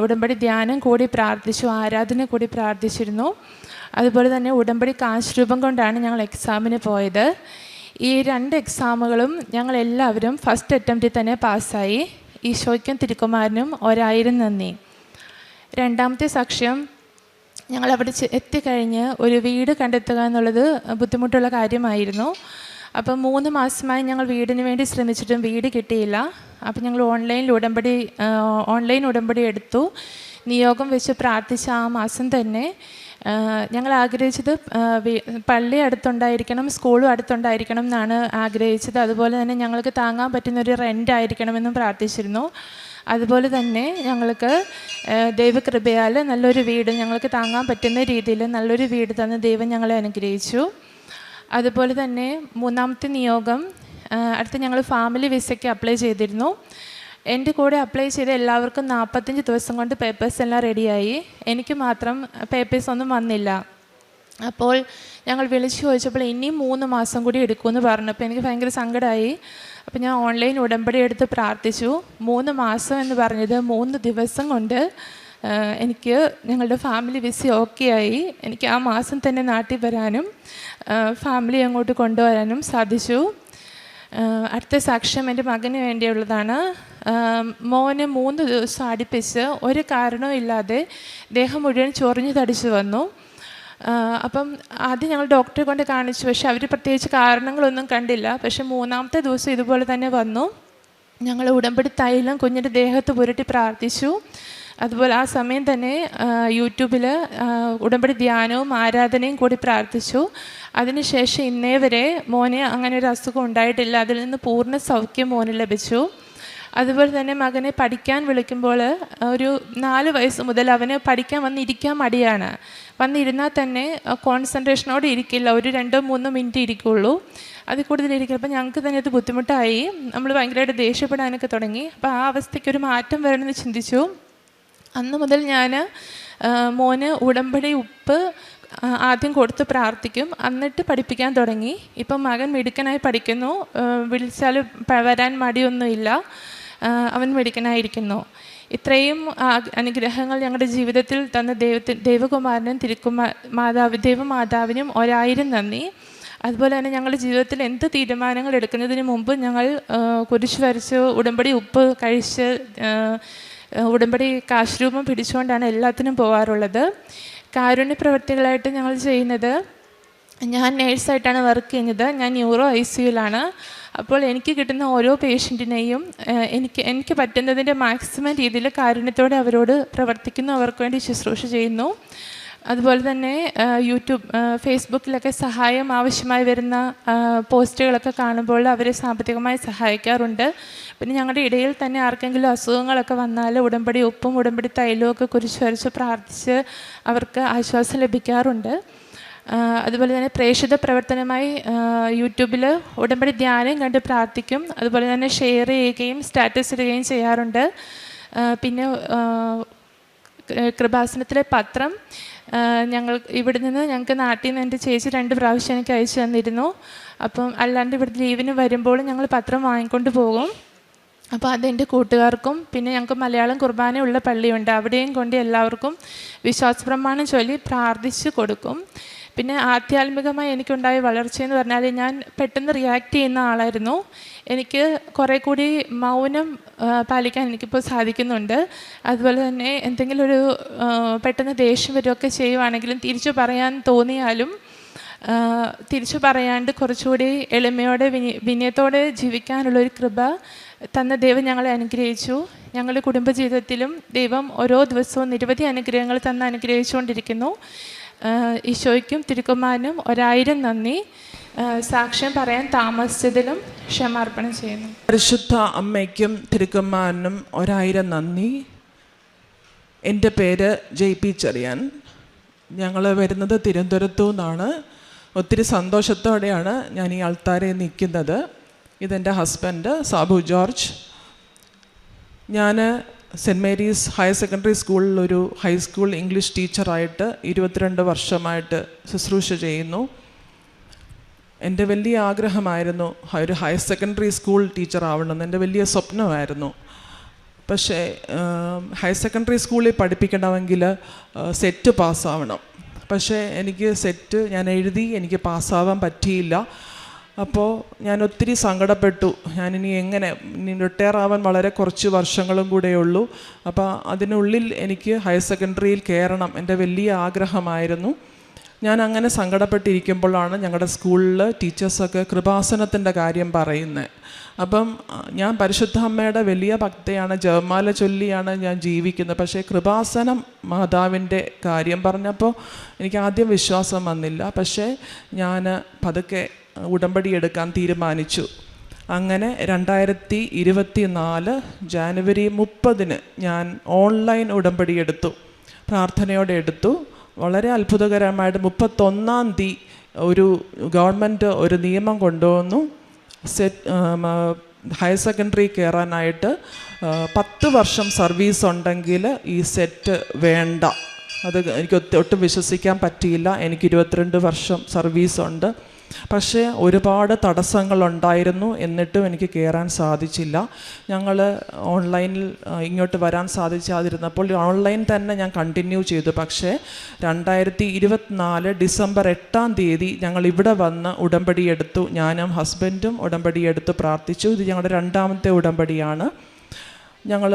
ഉടമ്പടി ധ്യാനം കൂടി പ്രാർത്ഥിച്ചു, ആരാധന കൂടി പ്രാർത്ഥിച്ചിരുന്നു. അതുപോലെ തന്നെ ഉടമ്പടി കാശ് രൂപം കൊണ്ടാണ് ഞങ്ങൾ എക്സാമിന് പോയത്. ഈ 2 എക്സാമുകളും ഞങ്ങളെല്ലാവരും ഫസ്റ്റ് അറ്റംപ്റ്റിൽ തന്നെ പാസ്സായി. ഈശോയ്ക്കും തിരുക്കുമാരനും 1000 നന്ദി. രണ്ടാമത്തെ സാക്ഷ്യം, ഞങ്ങളവിടെ എത്തിക്കഴിഞ്ഞ് ഒരു വീട് കണ്ടെത്തുക എന്നുള്ളത് ബുദ്ധിമുട്ടുള്ള കാര്യമായിരുന്നു. അപ്പം 3 മാസമായി ഞങ്ങൾ വീടിന് വേണ്ടി ശ്രമിച്ചിട്ടും വീട് കിട്ടിയില്ല. അപ്പം ഞങ്ങൾ ഓൺലൈൻ ഉടമ്പടി എടുത്തു. നിയോഗം വെച്ച് പ്രാർത്ഥിച്ച ആ മാസം തന്നെ ഞങ്ങൾ ആഗ്രഹിച്ചത് പള്ളി അടുത്തുണ്ടായിരിക്കണം, സ്കൂളും അടുത്തുണ്ടായിരിക്കണം എന്നാണ് ആഗ്രഹിച്ചത്. അതുപോലെ തന്നെ ഞങ്ങൾക്ക് താങ്ങാൻ പറ്റുന്നൊരു റെൻ്റ് ആയിരിക്കണമെന്നും പ്രാർത്ഥിച്ചിരുന്നു. അതുപോലെ തന്നെ ഞങ്ങൾക്ക് ദൈവകൃപയാൽ നല്ലൊരു വീട്, ഞങ്ങൾക്ക് താങ്ങാൻ പറ്റുന്ന രീതിയിൽ നല്ലൊരു വീട് തന്ന് ദൈവം ഞങ്ങളെ അനുഗ്രഹിച്ചു. അതുപോലെ തന്നെ 3ാമത്തെ നിയോഗം, അടുത്ത് ഞങ്ങൾ ഫാമിലി വിസയ്ക്ക് അപ്ലൈ ചെയ്തിരുന്നു. എൻ്റെ കൂടെ അപ്ലൈ ചെയ്ത എല്ലാവർക്കും 45 ദിവസം കൊണ്ട് പേപ്പേഴ്സ് എല്ലാം റെഡിയായി. എനിക്ക് മാത്രം പേപ്പേഴ്സ് ഒന്നും വന്നില്ല. അപ്പോൾ ഞങ്ങൾ വിളിച്ചു ചോദിച്ചപ്പോൾ ഇനിയും 3 മാസം കൂടി എടുക്കുമെന്ന് പറഞ്ഞപ്പോൾ എനിക്ക് ഭയങ്കര സങ്കടമായി. അപ്പോൾ ഞാൻ ഓൺലൈൻ ഉടമ്പടി എടുത്ത് പ്രാർത്ഥിച്ചു. 3 മാസം എന്ന് പറഞ്ഞത് 3 ദിവസം കൊണ്ട് എനിക്ക് ഞങ്ങളുടെ ഫാമിലി വിസ ഓക്കെ ആയി. എനിക്ക് ആ മാസം തന്നെ നാട്ടിൽ വരാനും ഫാമിലി അങ്ങോട്ട് കൊണ്ടുവരാനും സാധിച്ചു. അടുത്ത സാക്ഷ്യം എൻ്റെ മകന് വേണ്ടിയുള്ളതാണ്. മോന് 3 ദിവസം അടുപ്പിച്ച് ഒരു കാരണവും ഇല്ലാതെ ദേഹം മുഴുവൻ ചൊറിഞ്ഞു തടിച്ചു വന്നു. അപ്പം ആദ്യം ഞങ്ങൾ ഡോക്ടറെ കൊണ്ട് കാണിച്ചു, പക്ഷെ അവർ പ്രത്യേകിച്ച് കാരണങ്ങളൊന്നും കണ്ടില്ല. പക്ഷെ 3-ാമത്തെ ദിവസം ഇതുപോലെ തന്നെ വന്നു. ഞങ്ങൾ ഉടമ്പടി തൈലം കുഞ്ഞിൻ്റെ ദേഹത്ത് പുരട്ടി പ്രാർത്ഥിച്ചു. അതുപോലെ ആ സമയം തന്നെ യൂട്യൂബിൽ ഉടമ്പടി ധ്യാനവും ആരാധനയും കൂടി പ്രാർത്ഥിച്ചു. അതിനുശേഷം ഇന്നേ വരെ മോനെ അങ്ങനെ ഒരു അസുഖം ഉണ്ടായിട്ടില്ല. അതിൽ നിന്ന് പൂർണ്ണ സൗഖ്യം മോന് ലഭിച്ചു. അതുപോലെ തന്നെ മകനെ പഠിക്കാൻ വിളിക്കുമ്പോൾ ഒരു 4 വയസ്സ് മുതൽ അവന് പഠിക്കാൻ വന്നിരിക്കാൻ മടിയാണ്. വന്നിരുന്നാൽ തന്നെ കോൺസെൻട്രേഷനോടെ ഇരിക്കില്ല, ഒരു 2-3 മിനിറ്റ് ഇരിക്കുള്ളൂ, അതിൽ കൂടുതൽ ഇരിക്കില്ല. അപ്പം ഞങ്ങൾക്ക് തന്നെ അത് ബുദ്ധിമുട്ടായി. നമ്മൾ ഭയങ്കരമായിട്ട് ദേഷ്യപ്പെടാനൊക്കെ തുടങ്ങി. അപ്പോൾ ആ അവസ്ഥയ്ക്ക് ഒരു മാറ്റം വരണമെന്ന് ചിന്തിച്ചു. അന്ന് മുതൽ ഞാൻ മോന് ഉടമ്പടി ഉപ്പ് ആദ്യം കൊടുത്ത് പ്രാർത്ഥിക്കും, എന്നിട്ട് പഠിപ്പിക്കാൻ തുടങ്ങി. ഇപ്പം മകൻ മിടുക്കനായി പഠിക്കുന്നു. വിളിച്ചാൽ വരാൻ മടിയൊന്നുമില്ല, അവൻ മിടുക്കനായിരിക്കുന്നു. ഇത്രയും അനുഗ്രഹങ്ങൾ ഞങ്ങളുടെ ജീവിതത്തിൽ തന്ന ദൈവകുമാരനും ദൈവമാതാവിനും 1000 നന്ദി. അതുപോലെ തന്നെ ഞങ്ങളുടെ ജീവിതത്തിൽ എന്ത് തീരുമാനങ്ങൾ എടുക്കുന്നതിന് മുമ്പ് ഞങ്ങൾ കുരിശ് വരച്ച് ഉടമ്പടി ഉപ്പ് കഴിച്ച് ഉടമ്പടി കാശ് പിടിച്ചുകൊണ്ടാണ് എല്ലാത്തിനും പോകാറുള്ളത്. കാരുണ്യ പ്രവർത്തികളായിട്ട് ഞങ്ങൾ ചെയ്യുന്നത്, ഞാൻ നേഴ്സായിട്ടാണ് വർക്ക് ചെയ്യുന്നത്. ഞാൻ ന്യൂറോ ICUവിലാണ്. അപ്പോൾ എനിക്ക് കിട്ടുന്ന ഓരോ പേഷ്യൻറ്റിനെയും എനിക്ക് പറ്റുന്നതിൻ്റെ മാക്സിമം രീതിയിൽ കാരുണ്യത്തോടെ അവരോട് പ്രവർത്തിക്കുന്നു, അവർക്ക് വേണ്ടി ശുശ്രൂഷ ചെയ്യുന്നു. അതുപോലെ തന്നെ ഫേസ്ബുക്കിലൊക്കെ സഹായം ആവശ്യമായി വരുന്ന പോസ്റ്റുകളൊക്കെ കാണുമ്പോൾ അവരെ സാമ്പത്തികമായി സഹായിക്കാറുണ്ട്. പിന്നെ ഞങ്ങളുടെ ഇടയിൽ തന്നെ ആർക്കെങ്കിലും അസുഖങ്ങളൊക്കെ വന്നാൽ ഉടമ്പടി ഉപ്പും ഉടമ്പടി തൈലവും ഒക്കെ കുരിശ് വരച്ച് പ്രാർത്ഥിച്ച് അവർക്ക് ആശ്വാസം ലഭിക്കാറുണ്ട്. അതുപോലെ തന്നെ പ്രേക്ഷിത പ്രവർത്തനമായി യൂട്യൂബിൽ ഉടമ്പടി ധ്യാനം കണ്ട് പ്രാർത്ഥിക്കും. അതുപോലെ തന്നെ ഷെയർ ചെയ്യുകയും സ്റ്റാറ്റസ് ഇടുകയും ചെയ്യാറുണ്ട്. പിന്നെ കൃപാസനത്തിലെ പത്രം ഇവിടെ നിന്ന് ഞങ്ങൾക്ക് നാട്ടിൽ നിന്ന് എൻ്റെ ചേച്ചി 2 പ്രാവശ്യം എനിക്ക് അയച്ചു തന്നിരുന്നു. അപ്പം അല്ലാണ്ട് ഇവിടെ ലീവിന് വരുമ്പോൾ ഞങ്ങൾ പത്രം വാങ്ങിക്കൊണ്ട് പോകും. അപ്പോൾ അതെൻ്റെ കൂട്ടുകാർക്കും, പിന്നെ ഞങ്ങൾക്ക് മലയാളം കുർബാനയുള്ള പള്ളിയുണ്ട്, അവിടെയും കൊണ്ട് എല്ലാവർക്കും വിശ്വാസപ്രമാണം ചൊല്ലി പ്രാർത്ഥിച്ച് കൊടുക്കും. പിന്നെ ആധ്യാത്മികമായി എനിക്കുണ്ടായ വളർച്ചയെന്ന് പറഞ്ഞാൽ, ഞാൻ പെട്ടെന്ന് റിയാക്ട് ചെയ്യുന്ന ആളായിരുന്നു. എനിക്ക് കുറേ കൂടി മൗനം പാലിക്കാൻ എനിക്കിപ്പോൾ സാധിക്കുന്നുണ്ട്. അതുപോലെ തന്നെ എന്തെങ്കിലും ഒരു പെട്ടെന്ന് ദേഷ്യം വരികയൊക്കെ ചെയ്യുവാണെങ്കിലും തിരിച്ചു പറയാൻ തോന്നിയാലും തിരിച്ചു പറയാണ്ട് കുറച്ചുകൂടി എളിമയോടെ വിനയത്തോടെ ജീവിക്കാനുള്ളൊരു കൃപ തന്ന ദൈവം ഞങ്ങളെ അനുഗ്രഹിച്ചു. ഞങ്ങളുടെ കുടുംബജീവിതത്തിലും ദൈവം ഓരോ ദിവസവും നിരവധി അനുഗ്രഹങ്ങൾ തന്ന് അനുഗ്രഹിച്ചുകൊണ്ടിരിക്കുന്നു. ഈശോയ്ക്കും തിരുക്കുമാരനും 1000 നന്ദി. സാക്ഷ്യം പറയാൻ താമസിച്ചതിലും ക്ഷമാർപ്പണം ചെയ്യുന്നു. പരിശുദ്ധ അമ്മയ്ക്കും തിരുക്കുമാരനും 1000 നന്ദി. എൻ്റെ പേര് JP ചെറിയാൻ. ഞങ്ങൾ വരുന്നത് തിരുവനന്തപുരത്തു നിന്നാണ്. ഒത്തിരി സന്തോഷത്തോടെയാണ് ഞാൻ ഈ ആൾത്താരെ നിൽക്കുന്നത്. ഇതെൻ്റെ ഹസ്ബൻഡ് സാബു ജോർജ്. ഞാൻ സെൻറ്റ് മേരീസ് ഹയർ സെക്കൻഡറി സ്കൂളിൽ ഒരു ഹൈസ്കൂൾ ഇംഗ്ലീഷ് ടീച്ചറായിട്ട് 22 വർഷമായിട്ട് ശുശ്രൂഷ ചെയ്യുന്നു. എൻ്റെ വലിയ ആഗ്രഹമായിരുന്നു ഒരു ഹയർ സെക്കൻഡറി സ്കൂൾ ടീച്ചർ ആവണമെന്ന്, എൻ്റെ വലിയ സ്വപ്നമായിരുന്നു. പക്ഷേ ഹയർ സെക്കൻഡറി സ്കൂളിൽ പഠിപ്പിക്കണമെങ്കിൽ സെറ്റ് പാസ്സാവണം. പക്ഷേ എനിക്ക് സെറ്റ് ഞാൻ എഴുതി, എനിക്ക് പാസ്സാവാൻ പറ്റിയില്ല. അപ്പോൾ ഞാൻ ഒത്തിരി സങ്കടപ്പെട്ടു. ഞാനിനി എങ്ങനെ, ഇനി റിട്ടയർ ആവാൻ വളരെ കുറച്ച് വർഷങ്ങളും കൂടെ ഉള്ളൂ. അപ്പോൾ അതിനുള്ളിൽ എനിക്ക് ഹയർ സെക്കൻഡറിയിൽ കയറണം, എൻ്റെ വലിയ ആഗ്രഹമായിരുന്നു. ഞാൻ അങ്ങനെ സങ്കടപ്പെട്ടിരിക്കുമ്പോഴാണ് ഞങ്ങളുടെ സ്കൂളിൽ ടീച്ചേഴ്സൊക്കെ കൃപാസനത്തിൻ്റെ കാര്യം പറയുന്നത്. അപ്പം ഞാൻ പരിശുദ്ധ അമ്മയുടെ വലിയ ഭക്തയാണ്, ജപമാല ചൊല്ലിയാണ് ഞാൻ ജീവിക്കുന്നത്. പക്ഷേ കൃപാസനം മാതാവിൻ്റെ കാര്യം പറഞ്ഞപ്പോൾ എനിക്ക് ആദ്യം വിശ്വാസം വന്നില്ല. പക്ഷേ ഞാൻ പതുക്കെ ഉടമ്പടി എടുക്കാൻ തീരുമാനിച്ചു. അങ്ങനെ 2024 ജാനുവരി 30 ഞാൻ ഓൺലൈൻ ഉടമ്പടി എടുത്തു, പ്രാർത്ഥനയോടെ എടുത്തു. വളരെ അത്ഭുതകരമായിട്ട് 31-ാം തീയതി ഒരു ഗവൺമെൻറ് ഒരു നിയമം കൊണ്ടുവന്നു. ഹയർ സെക്കൻഡറി കയറാനായിട്ട് 10 വർഷം സർവീസ് ഉണ്ടെങ്കിൽ ഈ സെറ്റ് വേണ്ട. അത് എനിക്ക് ഒട്ടും വിശ്വസിക്കാൻ പറ്റിയില്ല. എനിക്ക് 22 വർഷം സർവീസുണ്ട്. പക്ഷേ ഒരുപാട് തടസ്സങ്ങളുണ്ടായിരുന്നു, എന്നിട്ടും എനിക്ക് കയറാൻ സാധിച്ചില്ല. ഞങ്ങൾ ഓൺലൈനിൽ ഇങ്ങോട്ട് വരാൻ സാധിച്ചാതിരുന്നപ്പോൾ ഓൺലൈൻ തന്നെ ഞാൻ കണ്ടിന്യൂ ചെയ്തു. പക്ഷേ 2024 ഡിസംബർ 8-ാം തീയതി ഞങ്ങൾ ഇവിടെ വന്ന് ഉടമ്പടി എടുത്തു. ഞാനും ഹസ്ബൻഡും ഉടമ്പടി എടുത്ത് പ്രാർത്ഥിച്ചു. ഇത് ഞങ്ങളുടെ 2ാമത്തെ ഉടമ്പടിയാണ്. ഞങ്ങൾ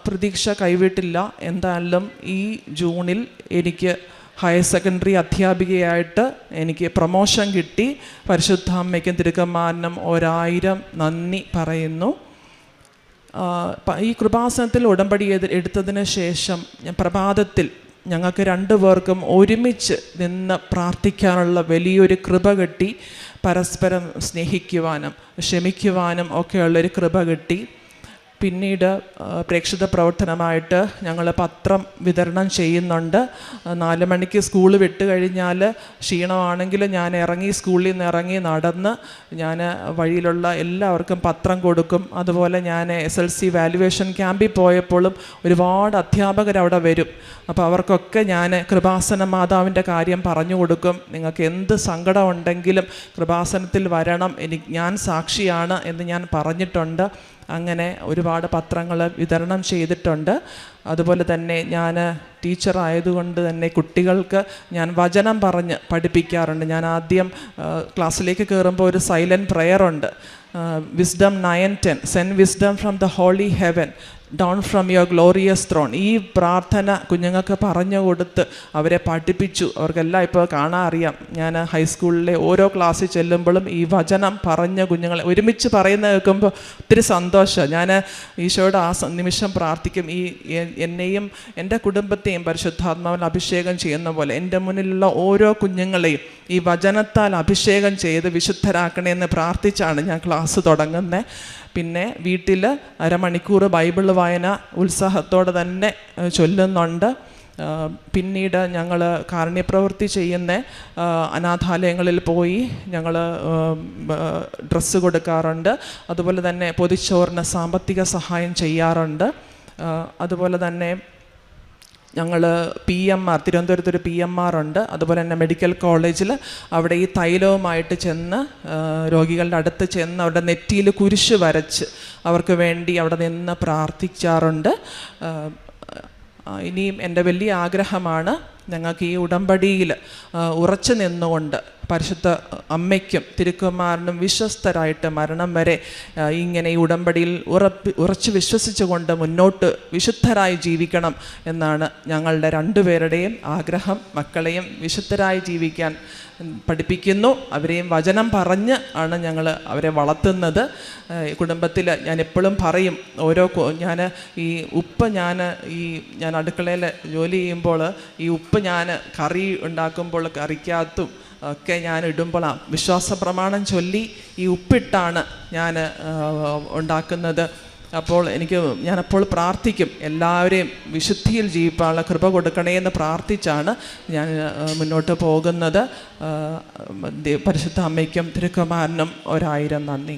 പ്രതീക്ഷ കൈവിട്ടില്ല. എന്തായാലും ഈ ജൂണിൽ എനിക്ക് ഹയർ സെക്കൻഡറി അധ്യാപികയായിട്ട് എനിക്ക് പ്രൊമോഷൻ കിട്ടി. പരിശുദ്ധ അമ്മയ്ക്കും തിരുക്കുമാരനും 1000 നന്ദി പറയുന്നു. ഈ കൃപാസനത്തിൽ ഉടമ്പടി എടുത്തതിന് ശേഷം പ്രഭാതത്തിൽ ഞങ്ങൾക്ക് 2 പേർക്കും ഒരുമിച്ച് നിന്ന് പ്രാർത്ഥിക്കാനുള്ള വലിയൊരു കൃപ കിട്ടി. പരസ്പരം സ്നേഹിക്കുവാനും ക്ഷമിക്കുവാനും ഒക്കെയുള്ളൊരു കൃപ കിട്ടി. പിന്നീട് പ്രേക്ഷിത പ്രവർത്തനമായിട്ട് ഞങ്ങൾ പത്രം വിതരണം ചെയ്യുന്നുണ്ട്. 4 മണിക്ക് സ്കൂൾ വിട്ട് കഴിഞ്ഞാൽ ക്ഷീണമാണെങ്കിൽ ഞാൻ സ്കൂളിൽ നിന്ന് ഇറങ്ങി നടന്ന് ഞാൻ വഴിയിലുള്ള എല്ലാവർക്കും പത്രം കൊടുക്കും. അതുപോലെ ഞാൻ SLC വാല്യുവേഷൻ ക്യാമ്പിൽ പോയപ്പോഴും ഒരുപാട് അധ്യാപകർ അവിടെ വരും. അപ്പോൾ അവർക്കൊക്കെ ഞാൻ കൃപാസന മാതാവിൻ്റെ കാര്യം പറഞ്ഞു കൊടുക്കും. നിങ്ങൾക്ക് എന്ത് സങ്കടം ഉണ്ടെങ്കിലും കൃപാസനത്തിൽ വരണം, ഞാൻ സാക്ഷിയാണ് എന്ന് ഞാൻ പറഞ്ഞിട്ടുണ്ട്. അങ്ങനെ ഒരുപാട് പത്രങ്ങൾ വിതരണം ചെയ്തിട്ടുണ്ട്. അതുപോലെ തന്നെ ഞാൻ ടീച്ചറായതുകൊണ്ട് തന്നെ കുട്ടികൾക്ക് ഞാൻ വചനം പറഞ്ഞ് പഠിപ്പിക്കാറുണ്ട്. ഞാൻ ആദ്യം ക്ലാസ്സിലേക്ക് കയറുമ്പോൾ ഒരു സൈലൻറ്റ് പ്രെയറുണ്ട്. Wisdom 9-10 send wisdom from the holy heaven down from your glorious throne. ഈ പ്രാർത്ഥന കുഞ്ഞുങ്ങൾക്ക് പറഞ്ഞു കൊടുത്ത് അവരെ പഠിപ്പിച്ചു. അവർക്കെല്ലാം ഇപ്പോൾ കാണാൻ അറിയാം. ഞാൻ ഹൈസ്കൂളിലെ ഓരോ ക്ലാസ്സിൽ ചെല്ലുമ്പോഴും ഈ വചനം പറഞ്ഞ കുഞ്ഞുങ്ങളെ ഒരുമിച്ച് പറയുന്നത് കേൾക്കുമ്പോൾ ഒത്തിരി സന്തോഷമാണ്. ഞാൻ ഈശോയുടെ ആ നിമിഷം പ്രാർത്ഥിക്കും, ഈ എന്നെയും എൻ്റെ കുടുംബത്തെയും പരിശുദ്ധാത്മാവിൽ അഭിഷേകം ചെയ്യുന്ന പോലെ എൻ്റെ മുന്നിലുള്ള ഓരോ കുഞ്ഞുങ്ങളെയും ഈ വചനത്താൽ അഭിഷേകം ചെയ്ത് വിശുദ്ധരാക്കണമെന്ന് പ്രാർത്ഥിച്ചാണ് ഞാൻ ക്ലാസ് തുടങ്ങുന്നത്. പിന്നെ വീട്ടിൽ അരമണിക്കൂർ ബൈബിൾ വായന ഉത്സാഹത്തോടെ തന്നെ ചൊല്ലുന്നുണ്ട്. പിന്നീട് ഞങ്ങൾ കാരുണ്യപ്രവൃത്തി ചെയ്യുന്ന അനാഥാലയങ്ങളിൽ പോയി ഞങ്ങൾ ഡ്രസ്സ് കൊടുക്കാറുണ്ട്. അതുപോലെ തന്നെ പൊതിച്ചോറിന് സാമ്പത്തിക സഹായം ചെയ്യാറുണ്ട്. അതുപോലെ തന്നെ ഞങ്ങൾ PMR തിരുവനന്തപുരത്തൊരു PMR ഉണ്ട്. അതുപോലെ തന്നെ മെഡിക്കൽ കോളേജിൽ അവിടെ ഈ തൈലവുമായിട്ട് ചെന്ന് രോഗികളുടെ അടുത്ത് ചെന്ന് അവരുടെ നെറ്റിയിൽ കുരിശ് വരച്ച് അവർക്ക് വേണ്ടി അവിടെ നിന്ന് പ്രാർത്ഥിക്കാറുണ്ട്. ഇനിയും എൻ്റെ വലിയ ആഗ്രഹമാണ് ഞങ്ങൾക്ക് ഈ ഉടമ്പടിയിൽ ഉറച്ചു നിന്നുകൊണ്ട് പരിശുദ്ധ അമ്മയ്ക്കും തിരുക്കുമാരനും വിശ്വസ്തരായിട്ട് മരണം വരെ ഇങ്ങനെ ഈ ഉടമ്പടിയിൽ ഉറച്ചു വിശ്വസിച്ചുകൊണ്ട് മുന്നോട്ട് വിശുദ്ധരായി ജീവിക്കണം എന്നാണ് ഞങ്ങളുടെ 2 പേരുടെയും ആഗ്രഹം. മക്കളെയും വിശുദ്ധരായി ജീവിക്കാൻ പഠിപ്പിക്കുന്നു. അവരെയും വചനം പറഞ്ഞ് ആണ് ഞങ്ങൾ അവരെ വളർത്തുന്നത്. കുടുംബത്തിൽ ഞാൻ എപ്പോഴും പറയും, ഞാൻ ഈ ഉപ്പ് ഞാൻ അടുക്കളയിൽ ജോലി ചെയ്യുമ്പോൾ ഈ ഉപ്പ് ഞാൻ കറി ഉണ്ടാക്കുമ്പോൾ കറിക്കകത്തും ഒക്കെ ഞാൻ ഇടുമ്പോൾ വിശ്വാസ പ്രമാണം ചൊല്ലി ഈ ഉപ്പിട്ടാണ് ഞാൻ ഉണ്ടാക്കുന്നത്. അപ്പോൾ ഞാനപ്പോൾ പ്രാർത്ഥിക്കും, എല്ലാവരെയും വിശുദ്ധിയിൽ ജീവിക്കാനുള്ള കൃപ കൊടുക്കണേ എന്ന് പ്രാർത്ഥിച്ചാണ് ഞാൻ മുന്നോട്ട് പോകുന്നത്. പരിശുദ്ധ അമ്മയ്ക്കും തിരുക്കുമാരനും 1000 നന്ദി.